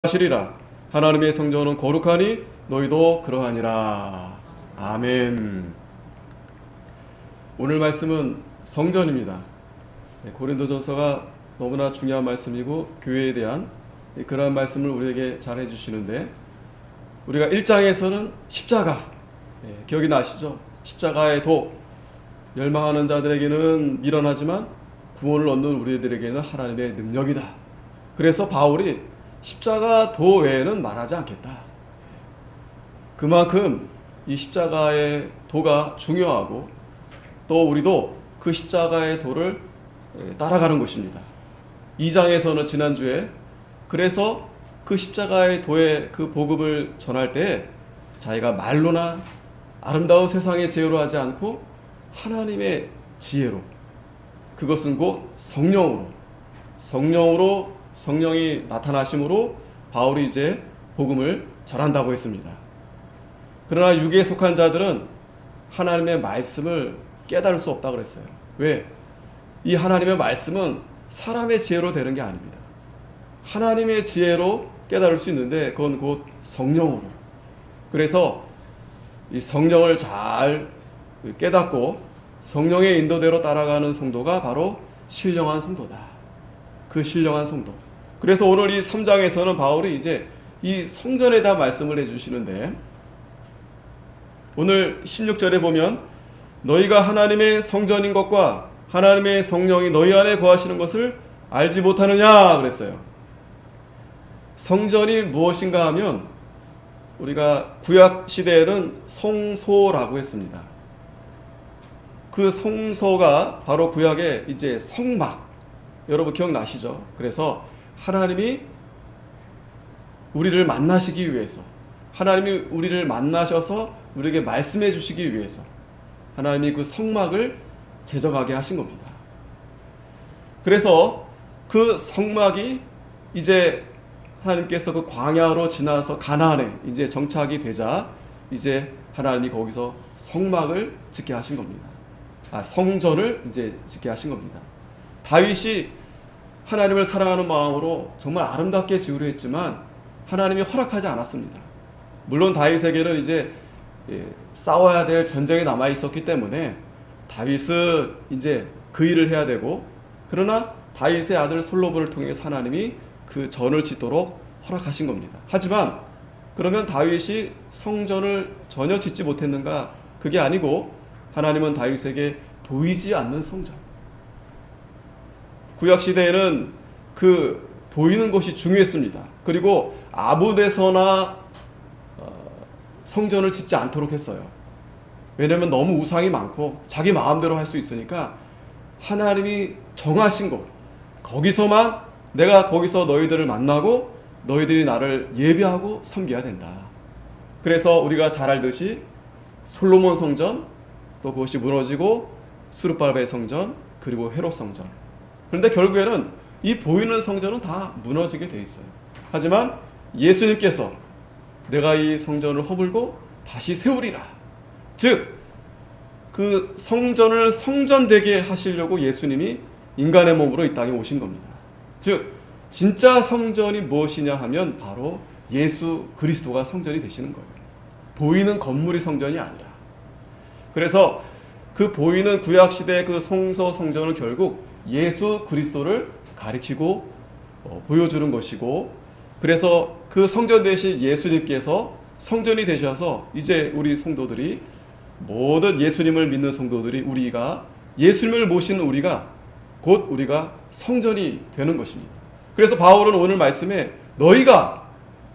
하시리라. 하나님의 성전은 거룩하니 너희도 그러하니라. 아멘. 오늘 말씀은 성전입니다. 고린도전서가 너무나 중요한 말씀이고 교회에 대한 그러한 말씀을 우리에게 잘해 주시는데, 우리가 1장에서는 십자가, 기억이 나시죠? 십자가의 도, 멸망하는 자들에게는 미련하지만 구원을 얻는 우리들에게는 하나님의 능력이다. 그래서 바울이 십자가 도 외에는 말하지 않겠다. 그만큼 이 십자가의 도가 중요하고, 또 우리도 그 십자가의 도를 따라가는 것입니다. 2장에서는 지난주에 그래서 그 십자가의 도의 그 복음을 전할 때 자기가 말로나 아름다운 세상의 지혜로 하지 않고 하나님의 지혜로, 그것은 곧 성령으로 성령이 나타나심으로 바울이 이제 복음을 전한다고 했습니다. 그러나 육에 속한 자들은 하나님의 말씀을 깨달을 수 없다고 그랬어요. 왜? 이 하나님의 말씀은 사람의 지혜로 되는 게 아닙니다. 하나님의 지혜로 깨달을 수 있는데 그건 곧 성령으로. 그래서 이 성령을 잘 깨닫고 성령의 인도대로 따라가는 성도가 바로 신령한 성도다. 그 신령한 성도. 그래서 오늘 이 3장에서는 바울이 이제 이 성전에 대한 말씀을 해주시는데, 오늘 16절에 보면 너희가 하나님의 성전인 것과 하나님의 성령이 너희 안에 거하시는 것을 알지 못하느냐 그랬어요. 성전이 무엇인가 하면 우리가 구약 시대에는 성소라고 했습니다. 그 성소가 바로 구약의 이제 성막, 여러분 기억나시죠? 그래서 하나님이 우리를 만나시기 위해서, 하나님이 우리를 만나셔서 우리에게 말씀해 주시기 위해서 하나님이 그 성막을 제정하게 하신 겁니다. 그래서 그 성막이 이제 하나님께서 그 광야로 지나서 가나안에 이제 정착이 되자 이제 하나님이 거기서 성막을 짓게 하신 겁니다. 성전을 이제 짓게 하신 겁니다. 다윗이 하나님을 사랑하는 마음으로 정말 아름답게 지으려 했지만 하나님이 허락하지 않았습니다. 물론 다윗에게는 이제 싸워야 될 전쟁이 남아 있었기 때문에 다윗은 이제 그 일을 해야 되고, 그러나 다윗의 아들 솔로몬을 통해서 하나님이 그 전을 짓도록 허락하신 겁니다. 하지만 그러면 다윗이 성전을 전혀 짓지 못했는가? 그게 아니고 하나님은 다윗에게 보이지 않는 성전, 구약시대에는 그 보이는 것이 중요했습니다. 그리고 아무 데서나 성전을 짓지 않도록 했어요. 왜냐하면 너무 우상이 많고 자기 마음대로 할 수 있으니까 하나님이 정하신 곳, 거기서만, 내가 거기서 너희들을 만나고 너희들이 나를 예배하고 섬겨야 된다. 그래서 우리가 잘 알듯이 솔로몬 성전, 또 그것이 무너지고 수르바벨 성전, 그리고 헤롯 성전. 그런데 결국에는 이 보이는 성전은 다 무너지게 돼 있어요. 하지만 예수님께서 내가 이 성전을 허물고 다시 세우리라. 즉, 그 성전을 성전되게 하시려고 예수님이 인간의 몸으로 이 땅에 오신 겁니다. 즉, 진짜 성전이 무엇이냐 하면 바로 예수 그리스도가 성전이 되시는 거예요. 보이는 건물이 성전이 아니라. 그래서 그 보이는 구약시대의 그 성서 성전은 결국 예수 그리스도를 가리키고 보여주는 것이고, 그래서 그 성전 대신 예수님께서 성전이 되셔서 이제 우리 성도들이, 모든 예수님을 믿는 성도들이, 우리가 예수님을 모시는 우리가 곧 우리가 성전이 되는 것입니다. 그래서 바울은 오늘 말씀에 너희가,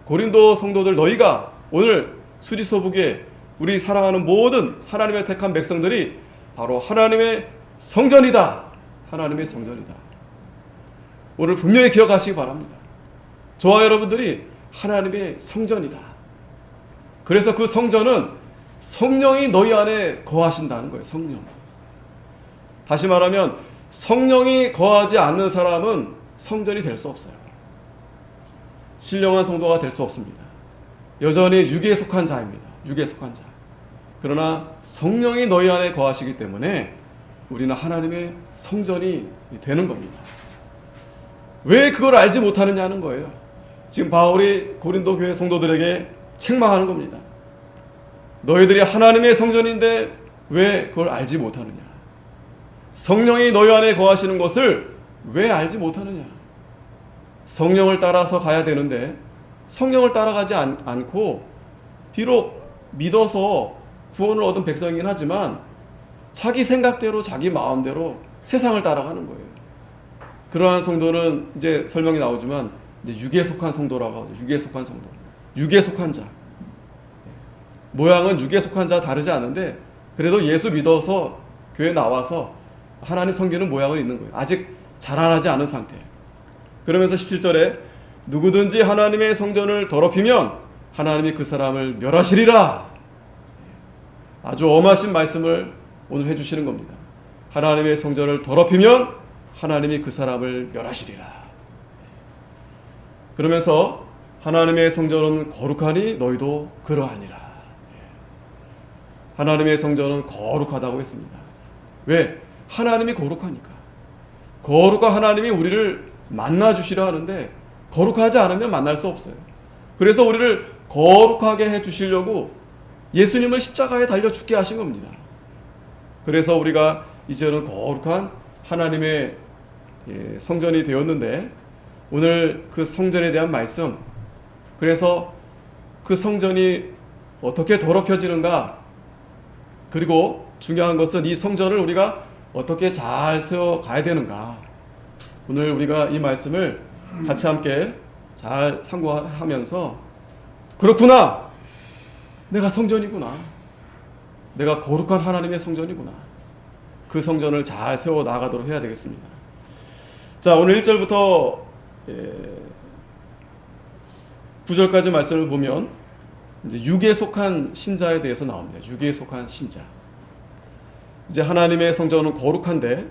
고린도 성도들, 너희가, 오늘 수지서북에 우리 사랑하는 모든 하나님의 택한 백성들이 바로 하나님의 성전이다. 하나님의 성전이다. 오늘 분명히 기억하시기 바랍니다. 저와 여러분들이 하나님의 성전이다. 그래서 그 성전은 성령이 너희 안에 거하신다는 거예요. 성령. 다시 말하면 성령이 거하지 않는 사람은 성전이 될 수 없어요. 신령한 성도가 될 수 없습니다. 여전히 육에 속한 자입니다. 육에 속한 자. 그러나 성령이 너희 안에 거하시기 때문에 우리는 하나님의 성전이 되는 겁니다. 왜 그걸 알지 못하느냐는 거예요. 지금 바울이 고린도 교회 성도들에게 책망하는 겁니다. 너희들이 하나님의 성전인데 왜 그걸 알지 못하느냐? 성령이 너희 안에 거하시는 것을 왜 알지 못하느냐? 성령을 따라서 가야 되는데 성령을 따라가지 않고 비록 믿어서 구원을 얻은 백성이긴 하지만 자기 생각대로 자기 마음대로 세상을 따라가는 거예요. 그러한 성도는 이제 설명이 나오지만 이제 육에 속한 성도라고 하죠. 육에 속한 성도. 육에 속한 자. 모양은 육에 속한 자 다르지 않은데 그래도 예수 믿어서 교회 나와서 하나님 섬기는 모양은 있는 거예요. 아직 자라나지 않은 상태. 그러면서 17절에 누구든지 하나님의 성전을 더럽히면 하나님이 그 사람을 멸하시리라. 아주 엄하신 말씀을 오늘 해주시는 겁니다. 하나님의 성전을 더럽히면 하나님이 그 사람을 멸하시리라. 그러면서 하나님의 성전은 거룩하니 너희도 그러하니라. 하나님의 성전은 거룩하다고 했습니다. 왜? 하나님이 거룩하니까. 거룩한 하나님이 우리를 만나주시려 하는데 거룩하지 않으면 만날 수 없어요. 그래서 우리를 거룩하게 해주시려고 예수님을 십자가에 달려 죽게 하신 겁니다. 그래서 우리가 이제는 거룩한 하나님의 성전이 되었는데 오늘 그 성전에 대한 말씀, 그래서 그 성전이 어떻게 더럽혀지는가, 그리고 중요한 것은 이 성전을 우리가 어떻게 잘 세워가야 되는가, 오늘 우리가 이 말씀을 같이 함께 잘 상고하면서 그렇구나, 내가 성전이구나, 내가 거룩한 하나님의 성전이구나, 그 성전을 잘 세워 나가도록 해야 되겠습니다. 자, 오늘 1절부터 9절까지 말씀을 보면 이제 육에 속한 신자에 대해서 나옵니다. 육에 속한 신자. 이제 하나님의 성전은 거룩한데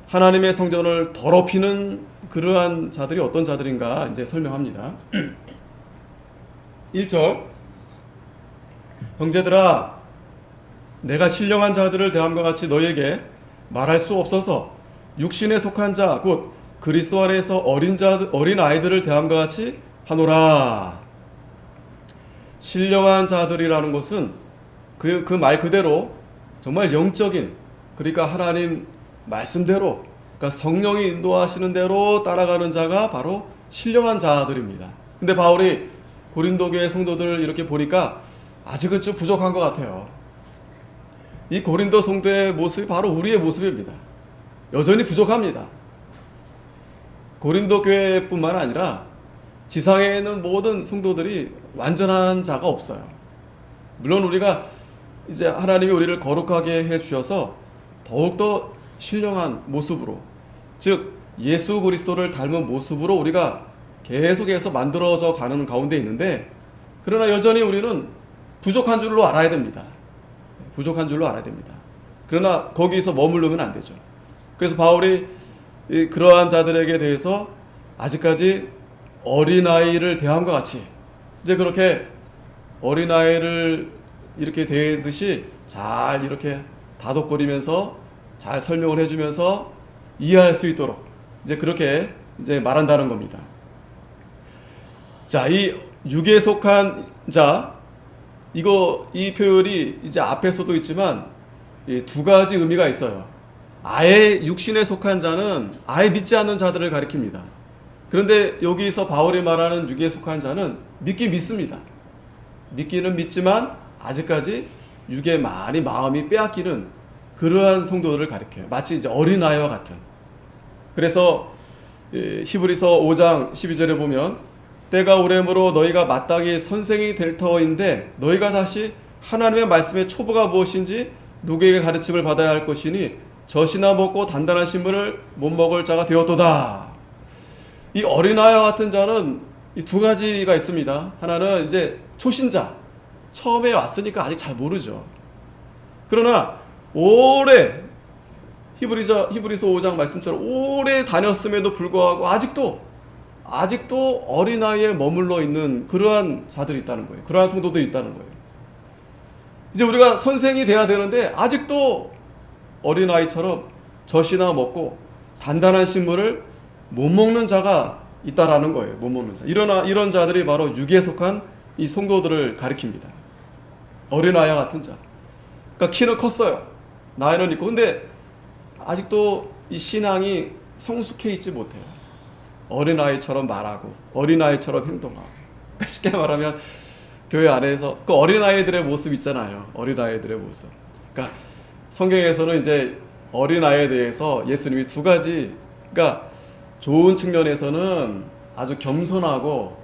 하나님의 성전을 더럽히는 그러한 자들이 어떤 자들인가 이제 설명합니다. 1절, 형제들아, 내가 신령한 자들을 대함과 같이 너희에게 말할 수 없어서 육신에 속한 자 곧 그리스도 안에서 어린 아이들을 대함과 같이 하노라. 신령한 자들이라는 것은 그 말 그대로 정말 영적인, 그러니까 하나님 말씀대로, 그러니까 성령이 인도하시는 대로 따라가는 자가 바로 신령한 자들입니다. 근데 바울이 고린도 교회 성도들을 이렇게 보니까 아직은 좀 부족한 것 같아요. 이 고린도 성도의 모습이 바로 우리의 모습입니다. 여전히 부족합니다. 고린도 교회뿐만 아니라 지상에 있는 모든 성도들이 완전한 자가 없어요. 물론 우리가 이제 하나님이 우리를 거룩하게 해주셔서 더욱더 신령한 모습으로, 즉 예수 그리스도를 닮은 모습으로 우리가 계속해서 만들어져 가는 가운데 있는데, 그러나 여전히 우리는 부족한 줄로 알아야 됩니다. 부족한 줄로 알아야 됩니다. 그러나 거기서 머무르면 안 되죠. 그래서 바울이 그러한 자들에게 대해서 아직까지 어린아이를 대함과 같이, 이제 그렇게 어린아이를 이렇게 대듯이 잘 이렇게 다독거리면서 잘 설명을 해주면서 이해할 수 있도록 이제 그렇게 이제 말한다는 겁니다. 자, 이 육에 속한 자, 이 표현이 이제 앞에서도 있지만 이 두 가지 의미가 있어요. 아예 육신에 속한 자는 아예 믿지 않는 자들을 가리킵니다. 그런데 여기서 바울이 말하는 육에 속한 자는 믿긴 믿습니다. 믿기는 믿지만 아직까지 육에 많이 마음이 빼앗기는 그러한 성도들을 가리켜요. 마치 이제 어린아이와 같은. 그래서 히브리서 5장 12절에 보면 때가 오래므로 너희가 마땅히 선생이 될 터인데 너희가 다시 하나님의 말씀의 초보가 무엇인지 누구에게 가르침을 받아야 할 것이니 젖이나 먹고 단단한 신물을 못 먹을 자가 되었도다. 이 어린아이와 같은 자는 이 두 가지가 있습니다. 하나는 이제 초신자, 처음에 왔으니까 아직 잘 모르죠. 그러나 오래 히브리서 5장 말씀처럼 오래 다녔음에도 불구하고 아직도 어린아이에 머물러 있는 그러한 자들이 있다는 거예요. 그러한 성도들이 있다는 거예요. 이제 우리가 선생이 돼야 되는데 아직도 어린아이처럼 젖이나 먹고 단단한 식물을 못 먹는 자가 있다라는 거예요. 못 먹는 자. 이런 자들이 바로 육에 속한 이 성도들을 가리킵니다. 어린아이와 같은 자. 그러니까 키는 컸어요. 나이는 있고. 근데 아직도 이 신앙이 성숙해 있지 못해요. 어린아이처럼 말하고 어린아이처럼 행동하고. 그러니까 쉽게 말하면 교회 안에서 그 어린아이들의 모습 있잖아요. 어린아이들의 모습. 그러니까 성경에서는 이제 어린아이에 대해서 예수님이 두 가지, 그러니까 좋은 측면에서는 아주 겸손하고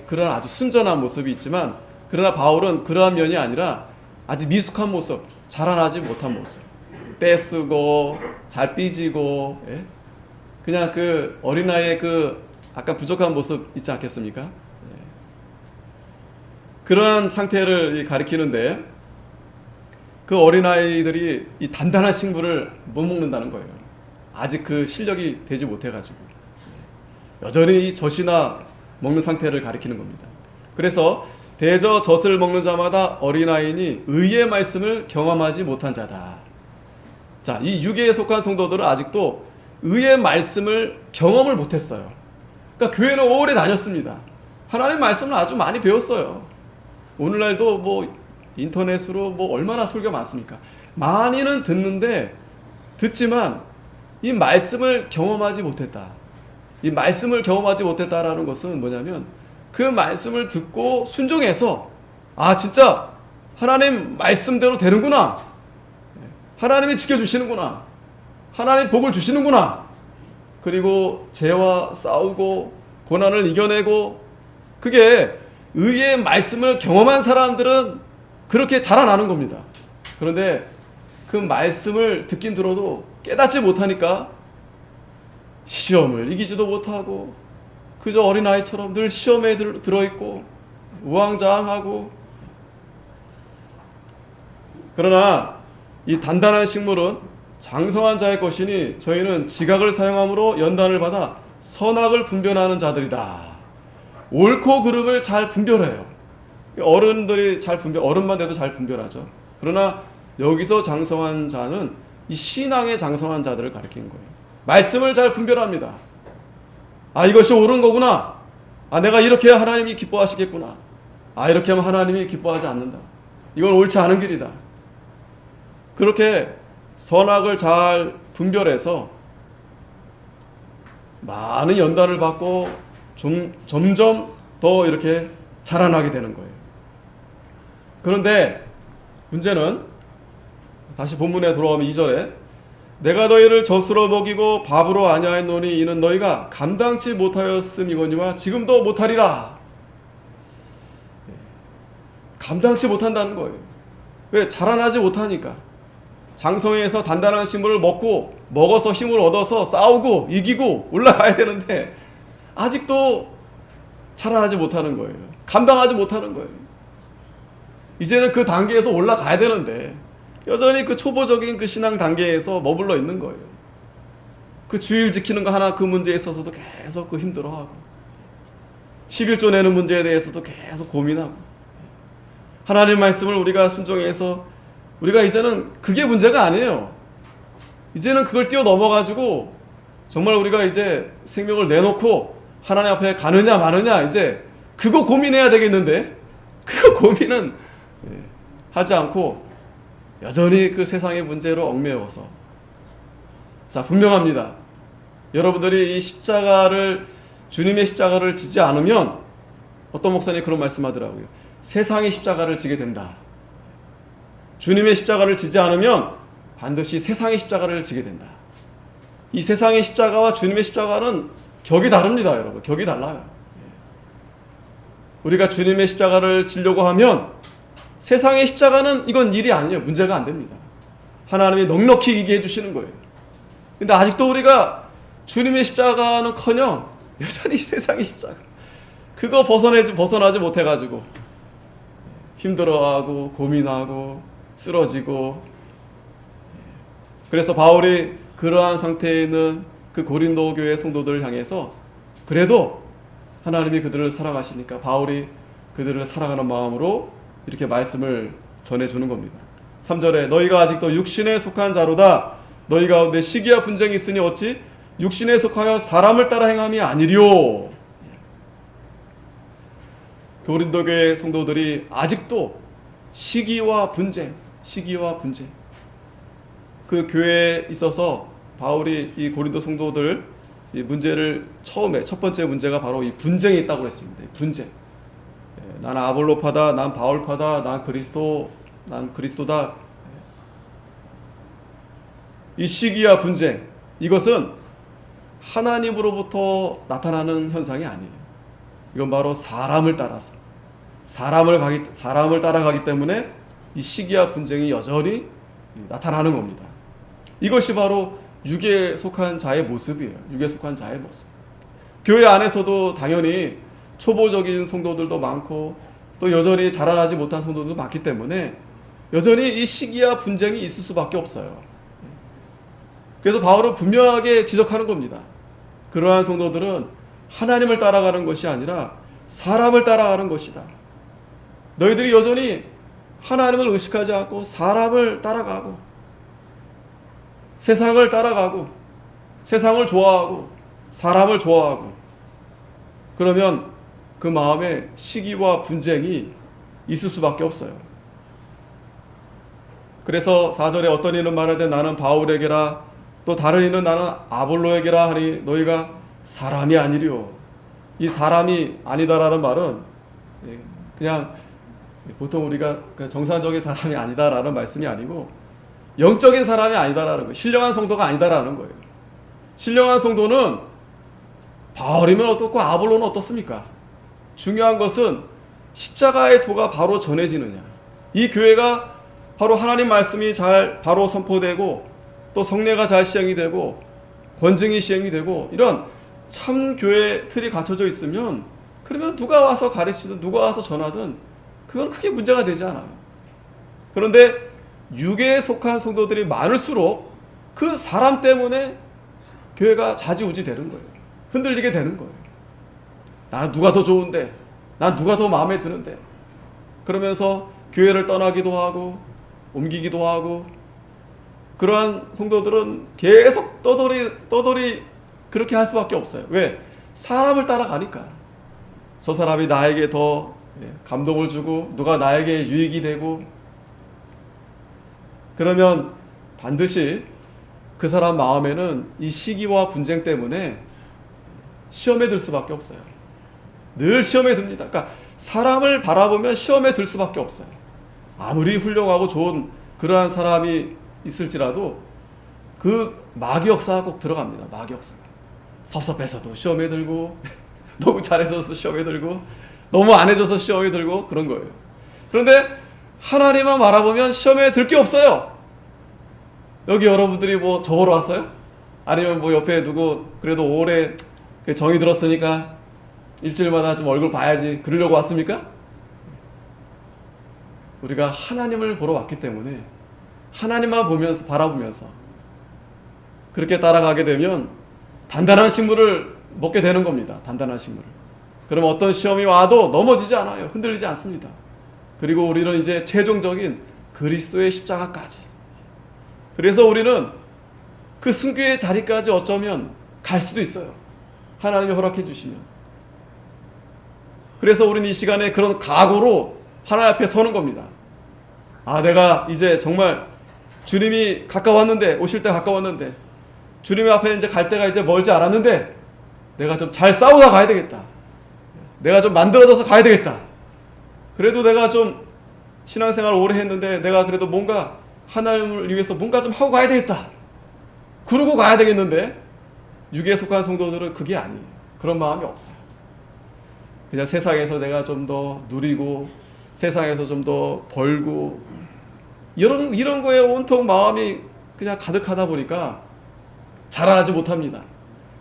그런 아주 순전한 모습이 있지만, 그러나 바울은 그러한 면이 아니라 아주 미숙한 모습, 자라나지 못한 모습, 떼쓰고 잘 삐지고, 그냥 그 어린아이의 그 아까 부족한 모습 있지 않겠습니까? 그러한 상태를 가리키는데, 그 어린아이들이 이 단단한 식물을 못 먹는다는 거예요. 아직 그 실력이 되지 못해가지고 여전히 이 젖이나 먹는 상태를 가리키는 겁니다. 그래서 대저 젖을 먹는 자마다 어린아이니 의의 말씀을 경험하지 못한 자다. 자, 이 유계에 속한 성도들은 아직도 의의 말씀을 경험을 못했어요. 그러니까 교회는 오래 다녔습니다. 하나님 말씀을 아주 많이 배웠어요. 오늘날도 뭐 인터넷으로 뭐 얼마나 설교 많습니까? 많이는 듣지만 이 말씀을 경험하지 못했다. 이 말씀을 경험하지 못했다라는 것은 뭐냐면, 그 말씀을 듣고 순종해서 아 진짜 하나님 말씀대로 되는구나, 하나님이 지켜주시는구나, 하나님 복을 주시는구나, 그리고 죄와 싸우고 고난을 이겨내고, 그게 의의 말씀을 경험한 사람들은 그렇게 자라나는 겁니다. 그런데 그 말씀을 듣긴 들어도 깨닫지 못하니까 시험을 이기지도 못하고 그저 어린아이처럼 늘 시험에 들어있고 우왕좌왕하고. 그러나 이 단단한 식물은 장성한 자의 것이니 저희는 지각을 사용함으로 연단을 받아 선악을 분별하는 자들이다. 옳고 그름을 잘 분별해요. 어른들이 어른만 돼도 잘 분별하죠. 그러나 여기서 장성한 자는 이 신앙의 장성한 자들을 가리키는 거예요. 말씀을 잘 분별합니다. 아, 이것이 옳은 거구나. 아, 내가 이렇게 해야 하나님이 기뻐하시겠구나. 아, 이렇게 하면 하나님이 기뻐하지 않는다. 이건 옳지 않은 길이다. 그렇게 선악을 잘 분별해서 많은 연단을 받고 점점 더 이렇게 자라나게 되는 거예요. 그런데 문제는 다시 본문에 돌아오면 2절에 내가 너희를 젖으로 먹이고 밥으로 아니하였노니 이는 너희가 감당치 못하였음이거니와 지금도 못하리라. 감당치 못한다는 거예요. 왜? 자라나지 못하니까. 장성에서 단단한 식물을 먹어서 힘을 얻어서 싸우고 이기고 올라가야 되는데 아직도 자라나지 못하는 거예요. 감당하지 못하는 거예요. 이제는 그 단계에서 올라가야 되는데 여전히 그 초보적인 그 신앙 단계에서 머물러 있는 거예요. 그 주일 지키는 거 하나 그 문제에 있어서도 계속 그 힘들어하고 11조 내는 문제에 대해서도 계속 고민하고 하나님 말씀을 우리가 순종해서 우리가 이제는 그게 문제가 아니에요. 이제는 그걸 뛰어넘어가지고 정말 우리가 이제 생명을 내놓고 하나님 앞에 가느냐 마느냐 이제 그거 고민해야 되겠는데 그거 고민은 하지 않고 여전히 그 세상의 문제로 얽매여서. 자, 분명합니다. 여러분들이 이 주님의 십자가를 지지 않으면 어떤 목사님이 그런 말씀하더라고요. 세상의 십자가를 지게 된다. 주님의 십자가를 지지 않으면 반드시 세상의 십자가를 지게 된다. 이 세상의 십자가와 주님의 십자가는 격이 다릅니다, 여러분. 격이 달라요. 우리가 주님의 십자가를 지려고 하면 세상의 십자가는 이건 일이 아니에요. 문제가 안 됩니다. 하나님이 넉넉히 이기게 해주시는 거예요. 근데 아직도 우리가 주님의 십자가는커녕 여전히 세상의 십자가 그거 벗어나지 못해가지고 힘들어하고 고민하고 쓰러지고. 그래서 바울이 그러한 상태에 있는 그 고린도 교회 성도들을 향해서 그래도 하나님이 그들을 사랑하시니까 바울이 그들을 사랑하는 마음으로 이렇게 말씀을 전해주는 겁니다. 3절에 너희가 아직도 육신에 속한 자로다. 너희 가운데 시기와 분쟁이 있으니 어찌 육신에 속하여 사람을 따라 행함이 아니리요. 고린도 교회 성도들이 아직도 시기와 분쟁, 그 교회에 있어서 바울이 이 고린도 성도들 이 문제를 처음에 첫 번째 문제가 바로 이 분쟁이 있다고 그랬습니다. 분쟁. 난 아볼로파다, 난 바울파다, 난 그리스도다. 이 시기와 분쟁, 이것은 하나님으로부터 나타나는 현상이 아니에요. 이건 바로 사람을 따라서 사람을 따라가기 때문에 이 시기와 분쟁이 여전히 나타나는 겁니다. 이것이 바로 육에 속한 자의 모습이에요. 육에 속한 자의 모습. 교회 안에서도 당연히 초보적인 성도들도 많고 또 여전히 자라나지 못한 성도들도 많기 때문에 여전히 이 시기와 분쟁이 있을 수밖에 없어요. 그래서 바울은 분명하게 지적하는 겁니다. 그러한 성도들은 하나님을 따라가는 것이 아니라 사람을 따라가는 것이다. 너희들이 여전히 하나님을 의식하지 않고 사람을 따라가고 세상을 따라가고 세상을 좋아하고 사람을 좋아하고 그러면 그 마음에 시기와 분쟁이 있을 수밖에 없어요. 그래서 4절에 어떤 이는 말하되 나는 바울에게라 또 다른 이는 나는 아볼로에게라 하니 너희가 사람이 아니리요. 이 사람이 아니다라는 말은 그냥 보통 우리가 정상적인 사람이 아니다라는 말씀이 아니고 영적인 사람이 아니다라는 거예요. 신령한 성도가 아니다라는 거예요. 신령한 성도는 바울이면 어떻고 아볼로는 어떻습니까? 중요한 것은 십자가의 도가 바로 전해지느냐. 이 교회가 바로 하나님 말씀이 잘 바로 선포되고 또 성례가 잘 시행이 되고 권증이 시행이 되고 이런 참 교회 틀이 갖춰져 있으면 그러면 누가 와서 가르치든 누가 와서 전하든 그건 크게 문제가 되지 않아요. 그런데 육에 속한 성도들이 많을수록 그 사람 때문에 교회가 좌지우지 되는 거예요. 흔들리게 되는 거예요. 나는 누가 더 좋은데, 난 누가 더 마음에 드는데, 그러면서 교회를 떠나기도 하고 옮기기도 하고 그러한 성도들은 계속 떠돌이 그렇게 할 수밖에 없어요. 왜? 사람을 따라가니까. 저 사람이 나에게 더 감동을 주고 누가 나에게 유익이 되고 그러면 반드시 그 사람 마음에는 이 시기와 분쟁 때문에 시험에 들 수밖에 없어요. 늘 시험에 듭니다. 그러니까 사람을 바라보면 시험에 들 수밖에 없어요. 아무리 훌륭하고 좋은 그러한 사람이 있을지라도 그 마귀 역사가 꼭 들어갑니다. 마귀 역사가. 섭섭해서도 시험에 들고 너무 잘해줘서 시험에 들고 너무 안 해줘서 시험에 들고 그런 거예요. 그런데 하나님만 바라보면 시험에 들 게 없어요. 여기 여러분들이 뭐 저보러 왔어요? 아니면 뭐 옆에 누구 그래도 오래 정이 들었으니까 일주일마다 좀 얼굴 봐야지 그러려고 왔습니까? 우리가 하나님을 보러 왔기 때문에 하나님만 보면서 바라보면서 그렇게 따라가게 되면 단단한 식물을 먹게 되는 겁니다. 단단한 식물을. 그럼 어떤 시험이 와도 넘어지지 않아요. 흔들리지 않습니다. 그리고 우리는 이제 최종적인 그리스도의 십자가까지. 그래서 우리는 그 승귀의 자리까지 어쩌면 갈 수도 있어요. 하나님이 허락해 주시면. 그래서 우리는 이 시간에 그런 각오로 하나님 앞에 서는 겁니다. 아, 내가 이제 정말 주님이 가까웠는데, 오실 때 가까웠는데, 주님 앞에 이제 갈 때가 이제 멀지 않았는데, 내가 좀 잘 싸우다 가야 되겠다. 내가 좀 만들어져서 가야 되겠다. 그래도 내가 좀 신앙생활을 오래 했는데, 내가 그래도 뭔가 하나님을 위해서 뭔가 좀 하고 가야 되겠다. 그러고 가야 되겠는데, 육에 속한 성도들은 그게 아니에요. 그런 마음이 없어요. 그냥 세상에서 내가 좀 더 누리고, 세상에서 좀 더 벌고, 이런 거에 온통 마음이 그냥 가득하다 보니까 자라나지 못합니다.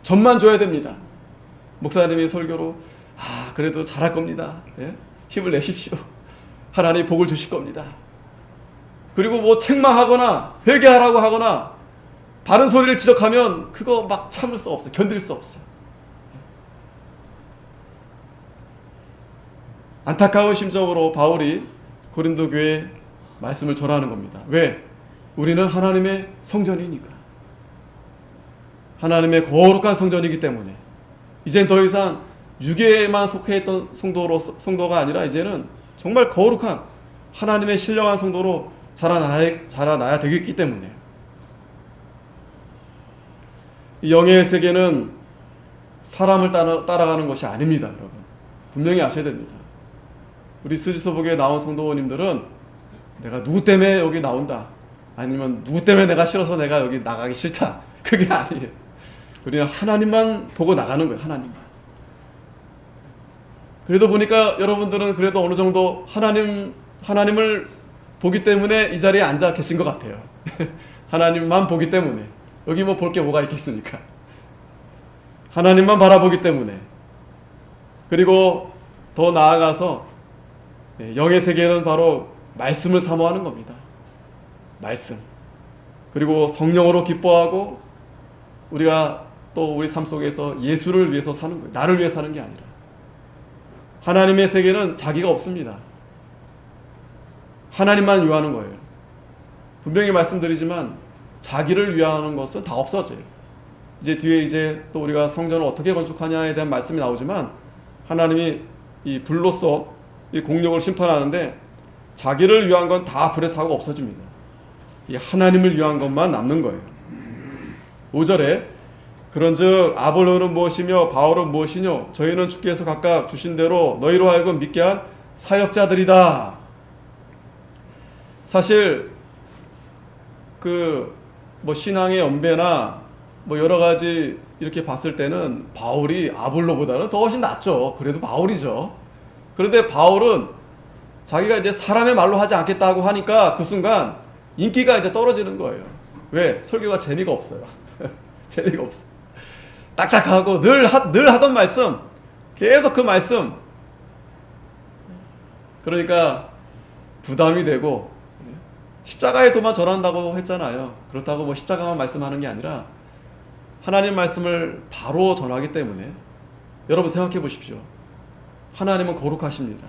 전만 줘야 됩니다. 목사님이 설교로 그래도 잘할 겁니다. 예? 힘을 내십시오. 하나님 복을 주실 겁니다. 그리고 뭐 책망하거나 회개하라고 하거나 바른 소리를 지적하면 그거 막 참을 수 없어요. 견딜 수 없어요. 안타까운 심정으로 바울이 고린도 교회에 말씀을 전하는 겁니다. 왜? 우리는 하나님의 성전이니까. 하나님의 거룩한 성전이기 때문에 이젠 더 이상 유괴에만 속해 있던 성도가 아니라 이제는 정말 거룩한 하나님의 신령한 성도로 자라나야 되겠기 때문에 이 영의 세계는 사람을 따라가는 것이 아닙니다, 여러분. 분명히 아셔야 됩니다. 우리 스지서복에 나온 성도님들은 내가 누구 때문에 여기 나온다, 아니면 누구 때문에 내가 싫어서 내가 여기 나가기 싫다, 그게 아니에요. 우리는 하나님만 보고 나가는 거예요. 하나님만. 그래도 보니까 여러분들은 그래도 어느 정도 하나님을 보기 때문에 이 자리에 앉아 계신 것 같아요. 하나님만 보기 때문에. 여기 뭐 볼 게 뭐가 있겠습니까? 하나님만 바라보기 때문에. 그리고 더 나아가서 영의 세계는 바로 말씀을 사모하는 겁니다. 말씀. 그리고 성령으로 기뻐하고 우리가 또 우리 삶 속에서 예수를 위해서 사는 거예요. 나를 위해 사는 게 아니라. 하나님의 세계는 자기가 없습니다. 하나님만 위하는 거예요. 분명히 말씀드리지만 자기를 위하는 것은 다 없어져요. 이제 뒤에 이제 또 우리가 성전을 어떻게 건축하냐에 대한 말씀이 나오지만 하나님이 이 불로써 이 공력을 심판하는데 자기를 위한 건 다 불에 타고 없어집니다. 이 하나님을 위한 것만 남는 거예요. 5절에 그런즉 아볼로는 무엇이며 바울은 무엇이뇨 저희는 주께서 각각 주신 대로 너희로 하여금 믿게 한 사역자들이다. 사실 뭐 신앙의 연배나 뭐 여러 가지 이렇게 봤을 때는 바울이 아볼로보다는 더 훨씬 낫죠. 그래도 바울이죠. 그런데 바울은 자기가 이제 사람의 말로 하지 않겠다고 하니까 그 순간 인기가 이제 떨어지는 거예요. 왜? 설교가 재미가 없어요. 재미가 없어. 딱딱하고 늘 하던 말씀, 계속 그 말씀. 그러니까 부담이 되고 십자가의 도만 전한다고 했잖아요. 그렇다고 뭐 십자가만 말씀하는 게 아니라 하나님 말씀을 바로 전하기 때문에 여러분 생각해 보십시오. 하나님은 거룩하십니다.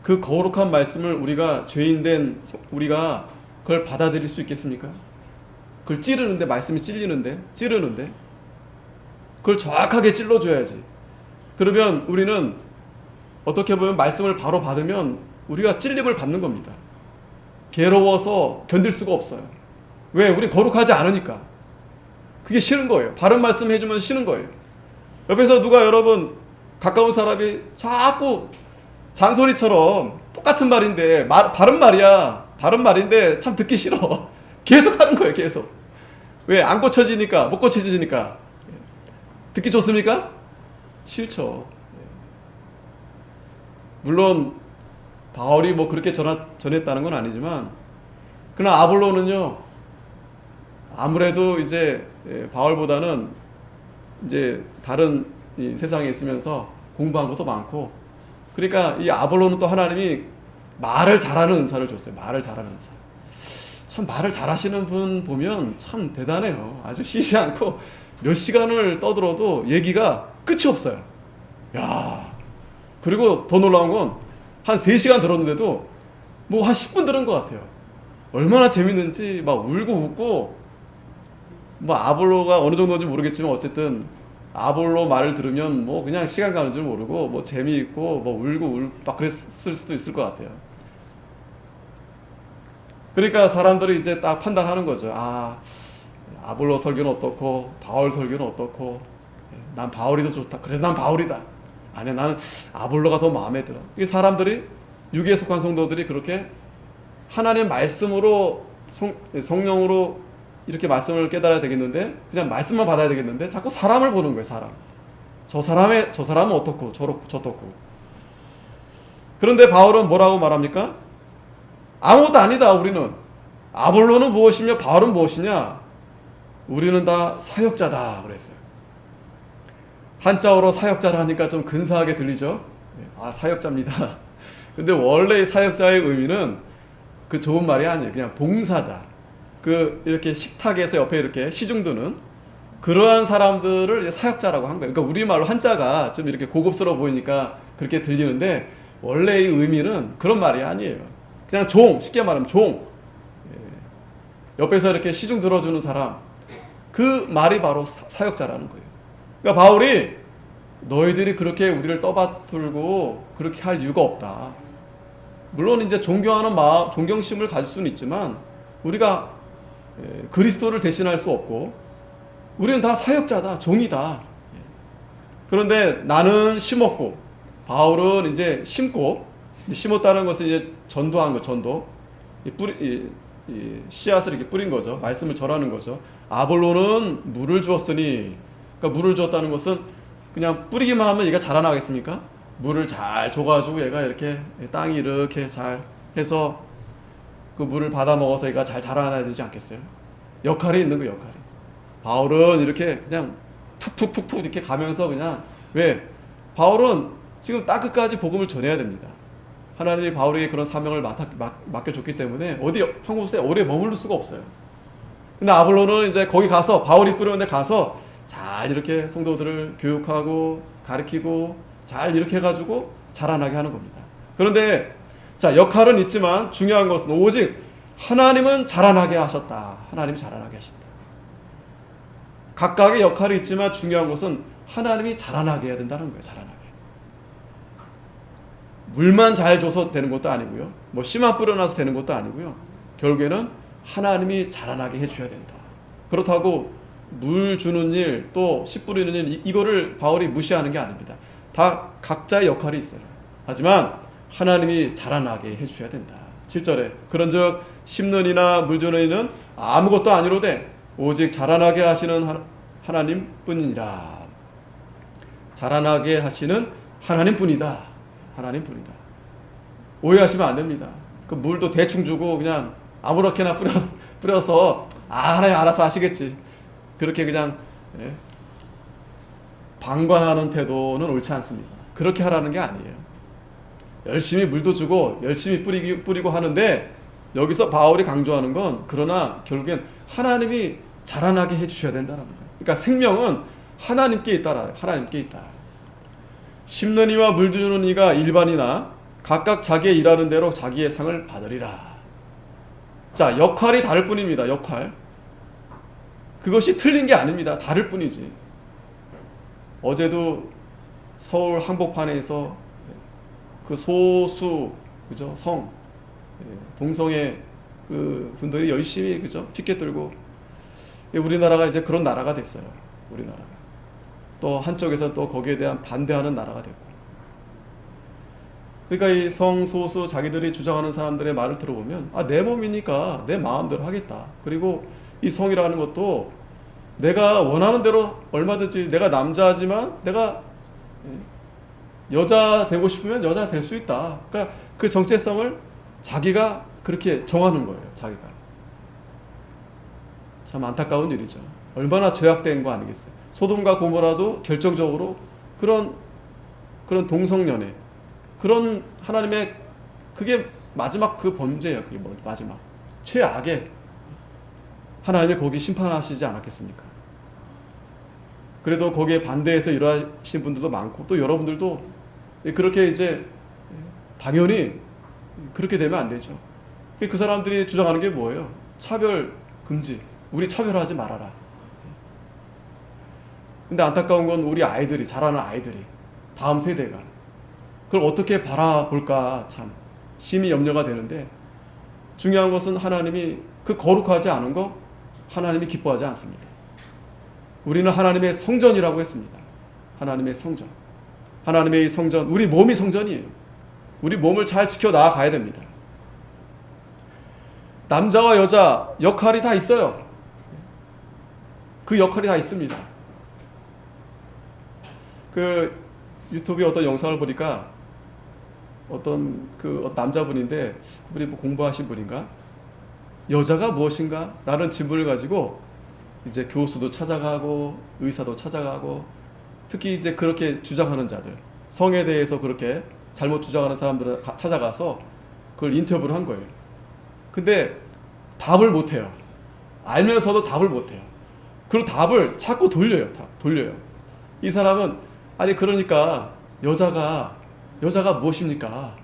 그 거룩한 말씀을 우리가 죄인된 우리가 그걸 받아들일 수 있겠습니까? 그걸 찌르는데, 말씀이 찌르는데 그걸 정확하게 찔러줘야지. 그러면 우리는 어떻게 보면 말씀을 바로 받으면 우리가 찔림을 받는 겁니다. 괴로워서 견딜 수가 없어요. 왜? 우리 거룩하지 않으니까. 그게 싫은 거예요. 바른 말씀 해주면 싫은 거예요. 옆에서 누가 여러분 가까운 사람이 자꾸 잔소리처럼 똑같은 말인데 바른 말이야. 바른 말인데 참 듣기 싫어. 계속 하는 거예요. 계속. 왜? 안 고쳐지니까. 못 고쳐지니까. 듣기 좋습니까? 싫죠. 물론 바울이 뭐 그렇게 전했다는 건 아니지만 그러나 아볼로는요 아무래도 이제 바울보다는 이제 다른 이 세상에 있으면서 공부한 것도 많고 그러니까 이 아볼로는 또 하나님이 말을 잘하는 은사를 줬어요. 말을 잘하는 은사. 참 말을 잘하시는 분 보면 참 대단해요. 아주 쉬지 않고 몇 시간을 떠들어도 얘기가 끝이 없어요. 야, 그리고 더 놀라운 건 한 3시간 들었는데도 뭐 한 10분 들은 것 같아요. 얼마나 재밌는지 막 울고 웃고 뭐 아볼로가 어느 정도인지 모르겠지만 어쨌든 아볼로 말을 들으면 뭐 그냥 시간 가는 줄 모르고 뭐 재미있고 뭐 울고 막 그랬을 수도 있을 것 같아요. 그러니까 사람들이 이제 딱 판단하는 거죠. 아볼로 설교는 어떻고 바울 설교는 어떻고 난 바울이 더 좋다. 그래도 난 바울이다. 아니 나는 아볼로가 더 마음에 들어. 이 사람들이 유기에 속한 성도들이 그렇게 하나님의 말씀으로 성령으로 이렇게 말씀을 깨달아야 되겠는데 그냥 말씀만 받아야 되겠는데 자꾸 사람을 보는 거예요. 사람. 저 사람은 어떻고 저렇고. 그런데 바울은 뭐라고 말합니까? 아무것도 아니다. 우리는 아볼로는 무엇이며 바울은 무엇이냐? 우리는 다 사역자다 그랬어요. 한자어로 사역자를 하니까 좀 근사하게 들리죠? 사역자입니다. 근데 원래 사역자의 의미는 그 좋은 말이 아니에요. 그냥 봉사자. 이렇게 식탁에서 옆에 이렇게 시중 두는 그러한 사람들을 이제 사역자라고 한 거예요. 그러니까 우리말로 한자가 좀 이렇게 고급스러워 보이니까 그렇게 들리는데 원래의 의미는 그런 말이 아니에요. 그냥 종, 쉽게 말하면 종. 옆에서 이렇게 시중 들어주는 사람. 그 말이 바로 사역자라는 거예요. 그러니까 바울이 너희들이 그렇게 우리를 떠받들고 그렇게 할 이유가 없다. 물론 이제 존경하는 마음, 존경심을 가질 수는 있지만 우리가 그리스도를 대신할 수 없고 우리는 다 사역자다, 종이다. 그런데 나는 심었고 바울은 이제 심고, 심었다는 것은 이제 전도한 거, 전도. 이 씨앗을 이렇게 뿌린 거죠. 말씀을 전하는 거죠. 아볼로는 물을 주었으니, 그러니까 물을 주었다는 것은 그냥 뿌리기만 하면 얘가 자라나겠습니까? 물을 잘 줘가지고 얘가 이렇게 땅이 이렇게 잘 해서 그 물을 받아 먹어서 얘가 잘 자라나야 되지 않겠어요? 역할이 있는 거예요, 역할이. 바울은 이렇게 그냥 툭툭툭툭 이렇게 가면서 그냥, 왜? 바울은 지금 땅 끝까지 복음을 전해야 됩니다. 하나님이 바울에게 그런 사명을 맡겨줬기 때문에 어디 한 곳에 오래 머무를 수가 없어요. 근데 아볼로는 이제 거기 가서, 바울이 뿌렸는데 가서 잘 이렇게 성도들을 교육하고 가르치고 잘 이렇게 해가지고 자라나게 하는 겁니다. 그런데 자, 역할은 있지만 중요한 것은 오직 하나님은 자라나게 하셨다. 하나님이 자라나게 하신다. 각각의 역할이 있지만 중요한 것은 하나님이 자라나게 해야 된다는 거예요. 자라나게. 물만 잘 줘서 되는 것도 아니고요. 뭐 씨만 뿌려놔서 되는 것도 아니고요. 결국에는 하나님이 자라나게 해줘야 된다. 그렇다고 물 주는 일, 또 씨 뿌리는 일, 이거를 바울이 무시하는 게 아닙니다. 다 각자의 역할이 있어요. 하지만 하나님이 자라나게 해주셔야 된다. 7절에 그런즉 심는 이나 물 주는 이는 아무것도 아니로되 오직 자라나게 하시는 하나님뿐이니라. 자라나게 하시는 하나님뿐이다. 하나님뿐이다. 오해하시면 안 됩니다. 그 물도 대충 주고 그냥 아무렇게나 뿌려서 하나님 알아서 하시겠지. 그렇게 그냥 방관하는 태도는 옳지 않습니다. 그렇게 하라는 게 아니에요. 열심히 물도 주고 열심히 뿌리고 하는데, 여기서 바울이 강조하는 건 그러나 결국엔 하나님이 자라나게 해주셔야 된다는 거예요. 그러니까 생명은 하나님께 있다라. 하나님께 있다. 심는 이와 물 주는 이가 일반이나 각각 자기의 일하는 대로 자기의 상을 받으리라. 자, 역할이 다를 뿐입니다. 역할. 그것이 틀린 게 아닙니다. 다를 뿐이지. 어제도 서울 한복판에서 그 소수, 그죠? 동성애 그 분들이 열심히, 그죠? 피켓 들고, 우리나라가 이제 그런 나라가 됐어요. 우리나라가. 또 한쪽에서 또 거기에 대한 반대하는 나라가 됐고. 그러니까 이 성소수 자기들이 주장하는 사람들의 말을 들어보면, 내 몸이니까 내 마음대로 하겠다. 그리고 이 성이라는 것도 내가 원하는 대로 얼마든지, 내가 남자지만 내가 여자 되고 싶으면 여자 될 수 있다. 그러니까 그 정체성을 자기가 그렇게 정하는 거예요. 자기가. 참 안타까운 일이죠. 얼마나 죄악된 거 아니겠어요. 소돔과 고모라도 결정적으로 그런 동성연애, 그런 하나님의, 그게 마지막 그 범죄예요. 그게 뭐 마지막 최악의, 하나님이 거기 심판하시지 않았겠습니까? 그래도 거기에 반대해서 일하신 분들도 많고, 또 여러분들도 그렇게 이제 당연히 그렇게 되면 안 되죠. 그 사람들이 주장하는 게 뭐예요? 차별 금지. 우리 차별하지 말아라. 근데 안타까운 건 우리 아이들이, 자라는 아이들이, 다음 세대가 그걸 어떻게 바라볼까 참 심히 염려가 되는데, 중요한 것은 하나님이 그 거룩하지 않은 거 하나님이 기뻐하지 않습니다. 우리는 하나님의 성전이라고 했습니다. 하나님의 성전. 하나님의 이 성전, 우리 몸이 성전이에요. 우리 몸을 잘 지켜 나가야 됩니다. 남자와 여자 역할이 다 있어요. 그 역할이 다 있습니다. 그 유튜브에 어떤 영상을 보니까 어떤 남자분인데, 그분이 뭐 공부하신 분인가? 여자가 무엇인가? 라는 질문을 가지고 이제 교수도 찾아가고 의사도 찾아가고, 특히 이제 그렇게 주장하는 자들, 성에 대해서 그렇게 잘못 주장하는 사람들을 찾아가서 그걸 인터뷰를 한 거예요. 근데 답을 못 해요. 알면서도 답을 못 해요. 그리고 답을 자꾸 돌려요. 이 사람은, 아니 그러니까 여자가 무엇입니까?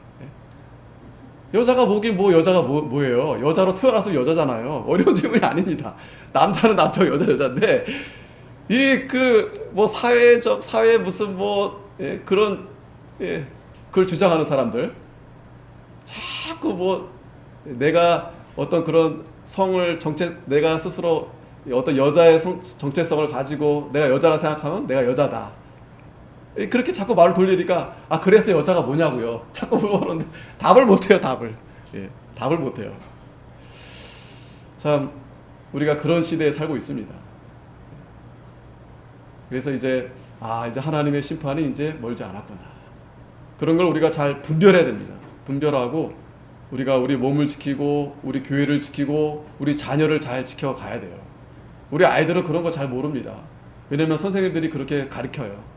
여자가 뭐긴 여자가 뭐예요? 여자로 태어나서 여자잖아요. 어려운 질문이 아닙니다. 남자는 남자, 여자인데 뭐 사회 무슨 뭐 그런 그걸 주장하는 사람들 자꾸 뭐 내가 어떤 그런 내가 스스로 어떤 여자의 정체성을 가지고 내가 여자라 생각하면 내가 여자다. 그렇게 자꾸 말을 돌리니까 그래서 여자가 뭐냐고요. 자꾸 물어보는데 답을 못해요. 답을 못해요. 참 우리가 그런 시대에 살고 있습니다. 그래서 이제 하나님의 심판이 이제 멀지 않았구나. 그런 걸 우리가 잘 분별해야 됩니다. 분별하고 우리가 우리 몸을 지키고 우리 교회를 지키고 우리 자녀를 잘 지켜가야 돼요. 우리 아이들은 그런 거 잘 모릅니다. 왜냐면 선생님들이 그렇게 가르쳐요.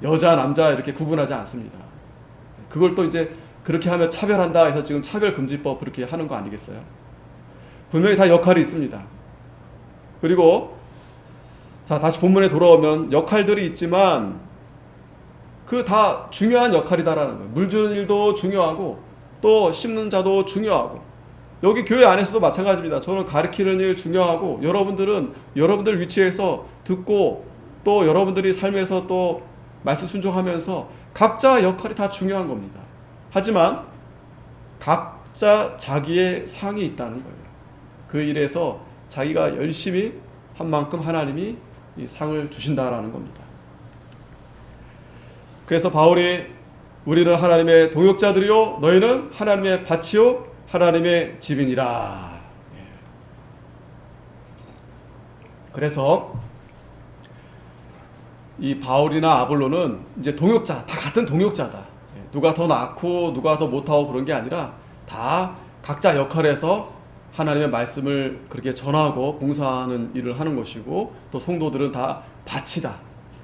여자 남자 이렇게 구분하지 않습니다. 그걸 또 이제 그렇게 하면 차별한다 해서 지금 차별금지법 그렇게 하는 거 아니겠어요? 분명히 다 역할이 있습니다. 그리고 자, 다시 본문에 돌아오면 역할들이 있지만 그 다 중요한 역할이다라는 거예요. 물 주는 일도 중요하고 또 심는 자도 중요하고 여기 교회 안에서도 마찬가지입니다. 저는 가르치는 일 중요하고 여러분들은 여러분들 위치에서 듣고 또 여러분들이 삶에서 또 말씀 순종하면서 각자 역할이 다 중요한 겁니다. 하지만 각자 자기의 상이 있다는 거예요. 그 일에서 자기가 열심히 한 만큼 하나님이 이 상을 주신다라는 겁니다. 그래서 바울이 우리는 하나님의 동역자들이요 너희는 하나님의 밭이요 하나님의 집이니라. 그래서 이 바울이나 아볼로는 이제 동역자, 다 같은 동역자다. 누가 더 낫고 누가 더 못하고 그런 게 아니라 다 각자 역할에서 하나님의 말씀을 그렇게 전하고 봉사하는 일을 하는 것이고 또 성도들은 다 밭이다.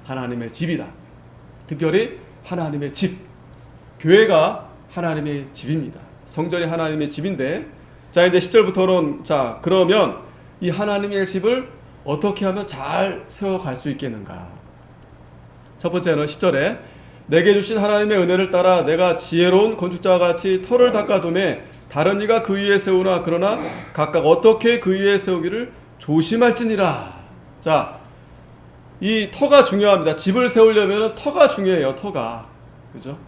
하나님의 집이다. 특별히 하나님의 집. 교회가 하나님의 집입니다. 성전이 하나님의 집인데 자 이제 10절부터는 자 그러면 이 하나님의 집을 어떻게 하면 잘 세워갈 수 있겠는가. 첫 번째는 10절에 내게 주신 하나님의 은혜를 따라 내가 지혜로운 건축자와 같이 터를 닦아둠에 다른 이가 그 위에 세우나 그러나 각각 어떻게 그 위에 세우기를 조심할지니라. 자, 이 터가 중요합니다. 집을 세우려면 터가 중요해요. 터가. 그죠?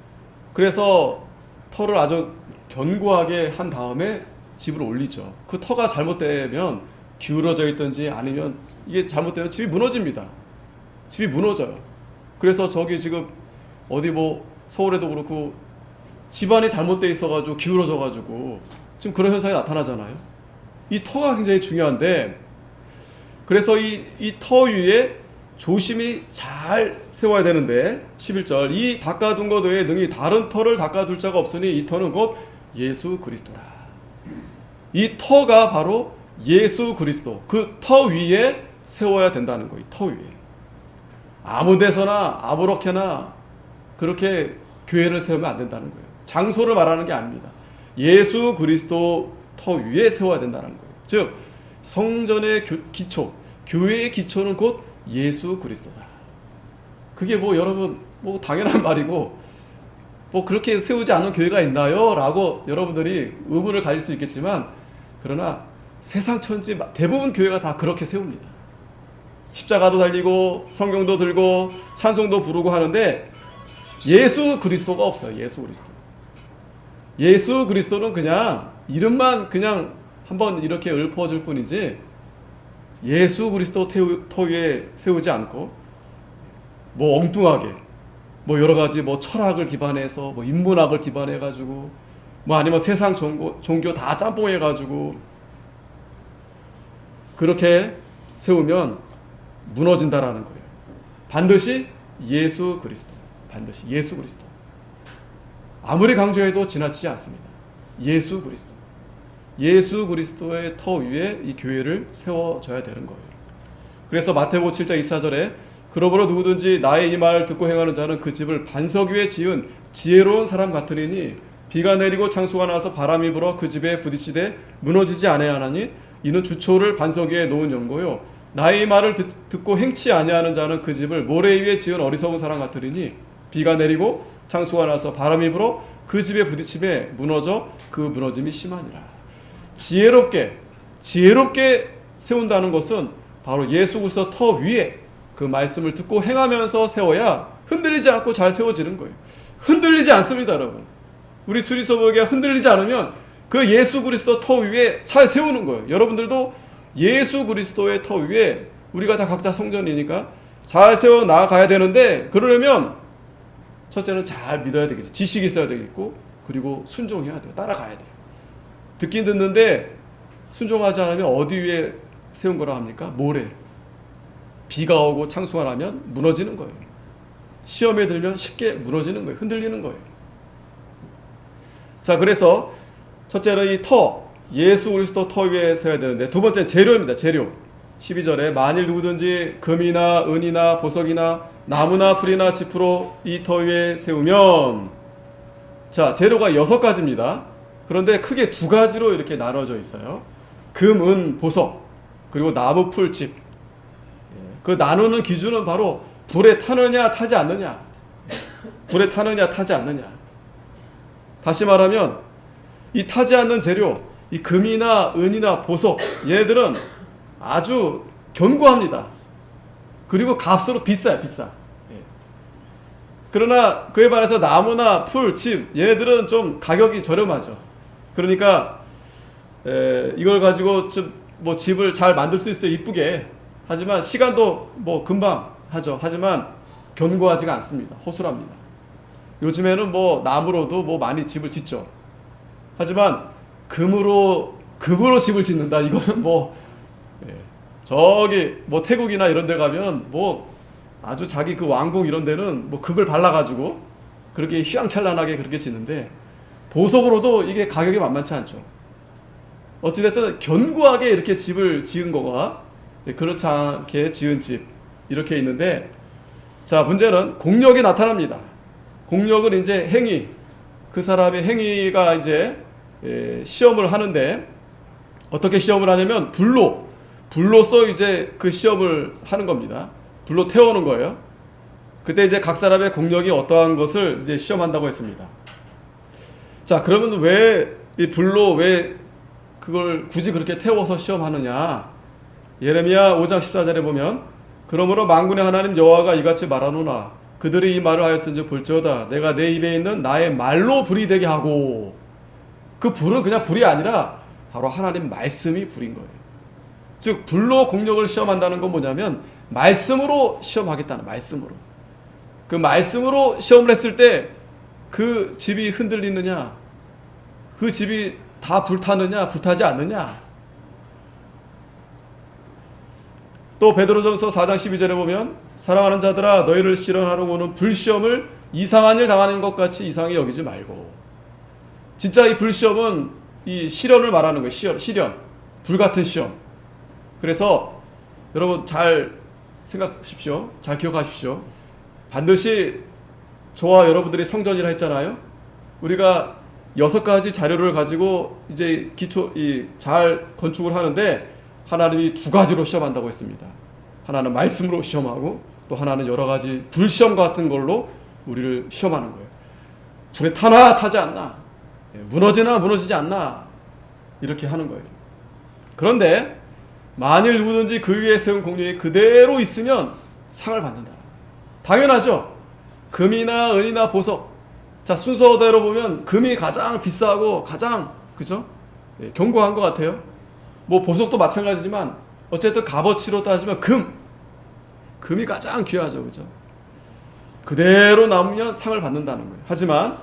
그래서 터를 아주 견고하게 한 다음에 집을 올리죠. 그 터가 잘못되면 기울어져 있든지 아니면 이게 잘못되면 집이 무너집니다. 집이 무너져요. 그래서 저기 지금 어디 뭐 서울에도 그렇고 집안이 잘못되어 있어가지고 기울어져가지고 지금 그런 현상이 나타나잖아요. 이 터가 굉장히 중요한데 그래서 이 터 위에 조심히 잘 세워야 되는데 11절 이 닦아둔 것 외에 능히 다른 터를 닦아둘 자가 없으니 이 터는 곧 예수 그리스도라. 이 터가 바로 예수 그리스도 그 터 위에 세워야 된다는 거예요. 터 위에 아무 데서나 아무렇게나 그렇게 교회를 세우면 안 된다는 거예요. 장소를 말하는 게 아닙니다. 예수 그리스도 터 위에 세워야 된다는 거예요. 즉 성전의 기초, 교회의 기초는 곧 예수 그리스도다. 그게 뭐 여러분 뭐 당연한 말이고 뭐 그렇게 세우지 않는 교회가 있나요? 라고 여러분들이 의문을 가질 수 있겠지만 그러나 세상 천지 대부분 교회가 다 그렇게 세웁니다. 십자가도 달리고 성경도 들고 찬송도 부르고 하는데 예수 그리스도가 없어요. 예수 그리스도는 그냥 이름만 그냥 한번 이렇게 읊어줄 뿐이지 예수 그리스도 터 위에 세우지 않고 뭐 엉뚱하게 뭐 여러 가지 뭐 철학을 기반해서 뭐 인문학을 기반해 가지고 뭐 아니면 세상 종교 다 짬뽕해 가지고 그렇게 세우면 무너진다라는 거예요. 반드시 예수 그리스도. 반드시 예수 그리스도. 아무리 강조해도 지나치지 않습니다. 예수 그리스도. 예수 그리스도의 터 위에 이 교회를 세워줘야 되는 거예요. 그래서 마태복음 7장 24절에 그러므로 누구든지 나의 이 말을 듣고 행하는 자는 그 집을 반석 위에 지은 지혜로운 사람 같으리니 비가 내리고 창수가 나서 바람이 불어 그 집에 부딪히되 무너지지 아니하나니 이는 주초를 반석 위에 놓은 연고요 나의 말을 듣고 행치 아니하는 자는 그 집을 모래 위에 지은 어리석은 사람 같으리니 비가 내리고 창수가 나서 바람이 불어 그 집에 부딪힘에 무너져 그 무너짐이 심하니라. 지혜롭게 세운다는 것은 바로 예수 그리스도 터 위에 그 그 말씀을 듣고 행하면서 세워야 흔들리지 않고 잘 세워지는 거예요. 흔들리지 않습니다, 여러분. 우리 수리서보기가 흔들리지 않으면 그 예수 그리스도 터 위에 잘 세우는 거예요. 여러분들도 예수 그리스도의 터 위에 우리가 다 각자 성전이니까 잘 세워 나가야 되는데, 그러려면 첫째는 잘 믿어야 되겠죠. 지식이 있어야 되겠고, 그리고 순종해야 돼요. 따라가야 돼요. 듣긴 듣는데 순종하지 않으면 어디 위에 세운 거라 합니까? 모래. 비가 오고 창수가 나면 무너지는 거예요. 시험에 들면 쉽게 무너지는 거예요. 흔들리는 거예요. 자, 그래서 첫째는 이 터, 예수 그리스도 터 위에 서야 되는데, 두 번째는 재료입니다. 재료. 12절에 만일 누구든지 금이나 은이나 보석이나 나무나 풀이나 짚으로 이 터 위에 세우면, 자, 재료가 6가지입니다. 그런데 크게 2가지로 이렇게 나눠져 있어요. 금, 은, 보석, 그리고 나무, 풀, 짚. 그 나누는 기준은 바로 불에 타느냐 타지 않느냐, 불에 타느냐 타지 않느냐. 다시 말하면 이 타지 않는 재료, 이 금이나 은이나 보석, 얘네들은 아주 견고합니다. 그리고 값으로 비싸요. 비싸. 그러나 그에 반해서 나무나 풀, 집, 얘네들은 좀 가격이 저렴하죠. 그러니까 이걸 가지고 좀 뭐 집을 잘 만들 수 있어요. 이쁘게. 하지만 시간도 뭐 금방 하죠. 하지만 견고하지가 않습니다. 허술합니다. 요즘에는 뭐 나무로도 뭐 많이 집을 짓죠. 하지만 금으로 집을 짓는다, 이거는 뭐 저기 뭐 태국이나 이런 데 가면 뭐 아주 자기 그 왕궁 이런 데는 뭐 금을 발라가지고 그렇게 휘황찬란하게 그렇게 짓는데, 보석으로도 이게 가격이 만만치 않죠. 어찌됐든 견고하게 이렇게 집을 지은 거가 그렇지 않게 지은 집, 이렇게 있는데, 자, 문제는 공력이 나타납니다. 공력은 이제 행위, 그 사람의 행위가 이제 시험을 하는데, 어떻게 시험을 하냐면 불로써 이제 그 시험을 하는 겁니다. 불로 태우는 거예요. 그때 이제 각 사람의 공력이 어떠한 것을 이제 시험한다고 했습니다. 자, 그러면 왜 이 불로 왜 그걸 굳이 그렇게 태워서 시험하느냐? 예레미야 5장 14절에 보면, 그러므로 만군의 하나님 여호와가 이같이 말하노라. 그들이 이 말을 하였은지 볼지어다. 내가 내 입에 있는 나의 말로 불이 되게 하고. 그 불은 그냥 불이 아니라 바로 하나님 말씀이 불인 거예요. 즉 불로 공력을 시험한다는 건 뭐냐면 말씀으로 시험하겠다는, 말씀으로. 그 말씀으로 시험을 했을 때 그 집이 흔들리느냐, 그 집이 다 불타느냐 불타지 않느냐. 또 베드로전서 4장 12절에 보면, 사랑하는 자들아 너희를 시련하러 오는 불시험을 이상한 일 당하는 것 같이 이상히 여기지 말고. 진짜 이 불시험은 이 시련을 말하는 거예요. 시련. 불같은 시험. 그래서 여러분 잘 생각하십시오. 잘 기억하십시오. 반드시 저와 여러분들이 성전이라 했잖아요. 우리가 6가지 자료를 가지고 이제 잘 건축을 하는데, 하나님이 2가지로 시험한다고 했습니다. 하나는 말씀으로 시험하고, 또 하나는 여러 가지 불시험 같은 걸로 우리를 시험하는 거예요. 불에 타나 타지 않나, 무너지나 무너지지 않나, 이렇게 하는 거예요. 그런데 만일 누구든지 그 위에 세운 공력이 그대로 있으면 상을 받는다. 당연하죠. 금이나 은이나 보석. 자, 순서대로 보면 금이 가장 비싸고 가장, 그죠? 견고한 것 같아요. 뭐 보석도 마찬가지지만 어쨌든 값어치로 따지면 금이 가장 귀하죠. 그죠? 그대로 남으면 상을 받는다는 거예요. 하지만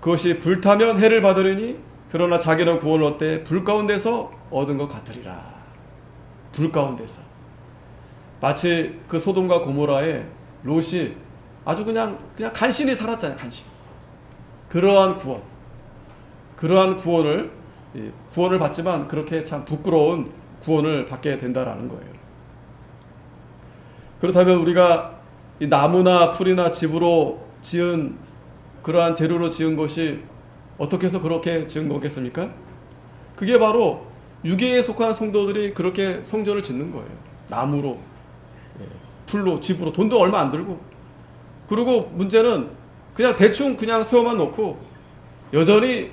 그것이 불타면 해를 받으리니, 그러나 자기는 구원을 얻되 불 가운데서 얻은 것 같으리라. 불 가운데서. 마치 그 소돔과 고모라의 롯이 아주 그냥 간신히 살았잖아요. 간신히. 그러한 구원을 받지만 그렇게 참 부끄러운 구원을 받게 된다라는 거예요. 그렇다면 우리가 이 나무나 풀이나 집으로 지은, 그러한 재료로 지은 것이 어떻게 해서 그렇게 지은 거겠습니까? 그게 바로 유계에 속한 성도들이 그렇게 성전을 짓는 거예요. 나무로, 풀로, 집으로. 돈도 얼마 안 들고. 그리고 문제는 그냥 대충 그냥 세워만 놓고 여전히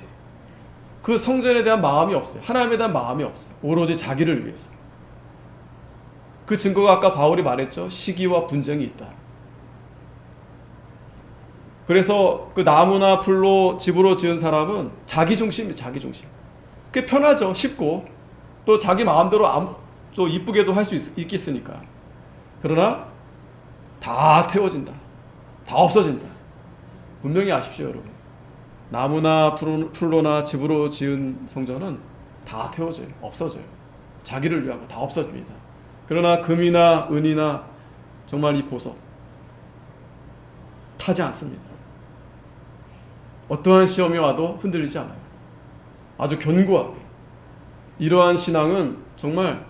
그 성전에 대한 마음이 없어요. 하나님에 대한 마음이 없어요. 오로지 자기를 위해서. 그 증거가 아까 바울이 말했죠. 시기와 분쟁이 있다. 그래서 그 나무나 풀로 집으로 지은 사람은 자기 중심이에요. 자기 중심. 그게 편하죠. 쉽고 또 자기 마음대로 좀 이쁘게도 할 수 있겠으니까. 그러나 다 태워진다. 다 없어진다. 분명히 아십시오, 여러분. 나무나 풀로나 집으로 지은 성전은 다 태워져요. 없어져요. 자기를 위하고 다 없어집니다. 그러나 금이나 은이나 정말 이 보석 타지 않습니다. 어떠한 시험이 와도 흔들리지 않아요. 아주 견고하게. 이러한 신앙은 정말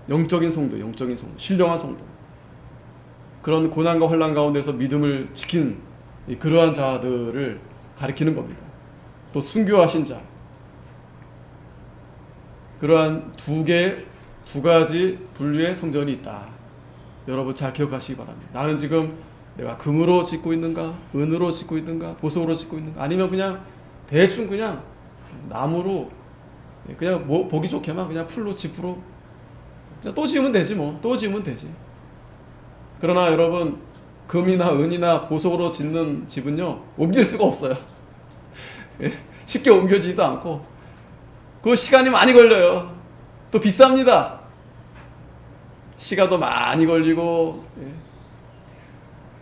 영적인 성도, 신령한 성도. 그런 고난과 혼란 가운데서 믿음을 지킨 그러한 자들을 가리키는 겁니다. 또 순교하신 자. 그러한 두 가지 분류의 성전이 있다. 여러분 잘 기억하시기 바랍니다. 나는 지금 내가 금으로 짓고 있는가, 은으로 짓고 있는가, 보석으로 짓고 있는가, 아니면 그냥 대충 그냥 나무로 그냥 뭐 보기 좋게만 그냥 풀로 집으로 그냥 또 지으면 되지 뭐. 또 지으면 되지. 그러나 여러분 금이나 은이나 보석으로 짓는 집은요 옮길 수가 없어요. 쉽게 옮겨지지도 않고 그 시간이 많이 걸려요. 또 비쌉니다. 시가도 많이 걸리고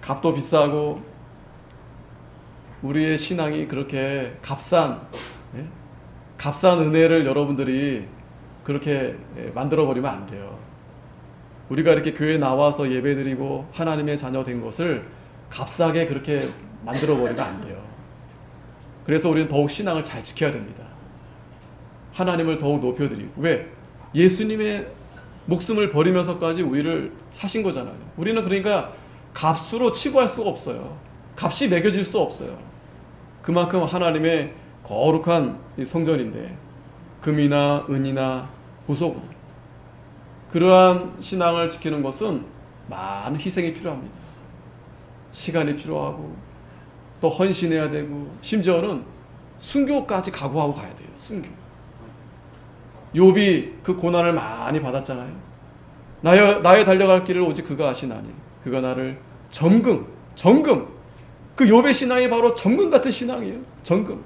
값도 비싸고. 우리의 신앙이 그렇게 값싼 은혜를 여러분들이 그렇게 만들어 버리면 안 돼요. 우리가 이렇게 교회에 나와서 예배드리고 하나님의 자녀 된 것을 값싸게 그렇게 만들어 버리면 안 돼요. 그래서 우리는 더욱 신앙을 잘 지켜야 됩니다. 하나님을 더욱 높여드리고. 왜? 예수님의 목숨을 버리면서까지 우리를 사신 거잖아요. 우리는 그러니까 값으로 치부할 수가 없어요. 값이 매겨질 수 없어요. 그만큼 하나님의 거룩한 성전인데 금이나 은이나 보석으로. 그러한 신앙을 지키는 것은 많은 희생이 필요합니다. 시간이 필요하고 또 헌신해야 되고 심지어는 순교까지 각오하고 가야 돼요. 순교. 욥이 그 고난을 많이 받았잖아요. 나의 달려갈 길을 오직 그가 아시나니 그가 나를 정금. 그 욥의 신앙이 바로 정금 같은 신앙이에요. 정금.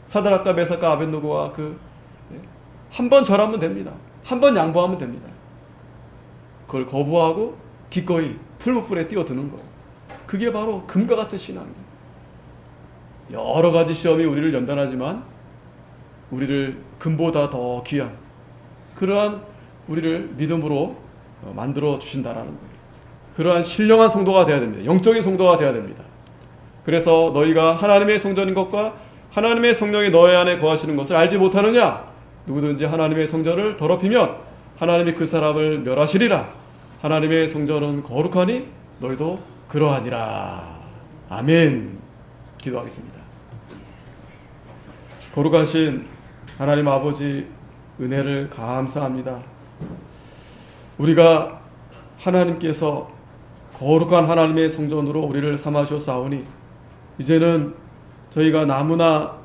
사드락과 메삭과 아벳노고가 한 번 절하면 됩니다. 한 번 양보하면 됩니다. 그걸 거부하고 기꺼이 풀무불에 뛰어드는 거. 그게 바로 금과 같은 신앙이에요. 여러 가지 시험이 우리를 연단하지만 우리를 금보다 더 귀한 그러한 우리를 믿음으로 만들어 주신다라는 거예요. 그러한 신령한 성도가 되어야 됩니다. 영적인 성도가 되어야 됩니다. 그래서 너희가 하나님의 성전인 것과 하나님의 성령이 너희 안에 거하시는 것을 알지 못하느냐? 누구든지 하나님의 성전을 더럽히면 하나님이 그 사람을 멸하시리라. 하나님의 성전은 거룩하니 너희도 그러하니라. 아멘. 기도하겠습니다. 거룩하신 하나님 아버지 은혜를 감사합니다. 우리가 하나님께서 거룩한 하나님의 성전으로 우리를 삼아 주셨사오니 이제는 저희가 나무나